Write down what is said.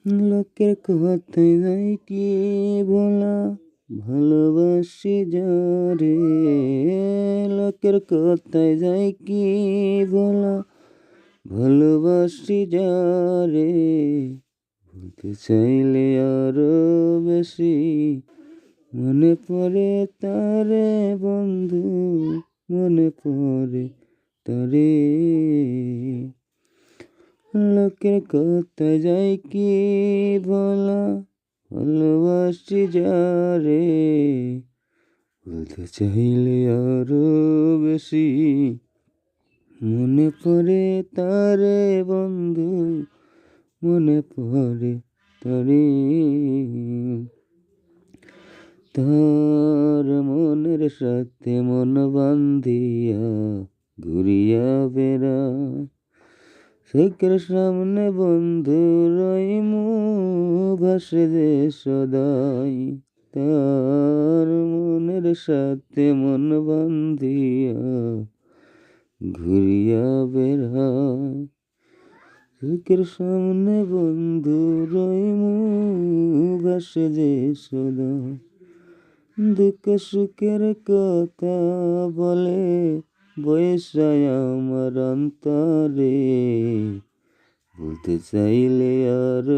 লোকের কথায় যাই কি বলা, ভালোবাসি যারে। লোকের কথায় যাই কি বলা, ভালোবাসি যারে। ভুলতে চাইলে আরো বেশি মনে পড়ে তারে বন্ধু, মনে পড়ে তারে। লোকের কথা যাই কি বলা, ভালোবাসি যারে। বলতে চাইলে আরো বেশি মনে পড়ে তারে বন্ধু, মনে পড়ে তারে। তার মনের সাথে মন বান্ধিয়া ঘুরিয়া বেড়ায়, চোখের সামনে বন্ধু রইমু ভাসে যে সদাই। তার মনের সাথে মন বান্ধিয়া ঘুরিয়া বেড়ায়, চোখের সামনে বন্ধু রইমু ভাসে যে সদাই। দুঃখ সুখের কথা বলে বৈশায় আমার অন্তরে, বলতে চাইলে আর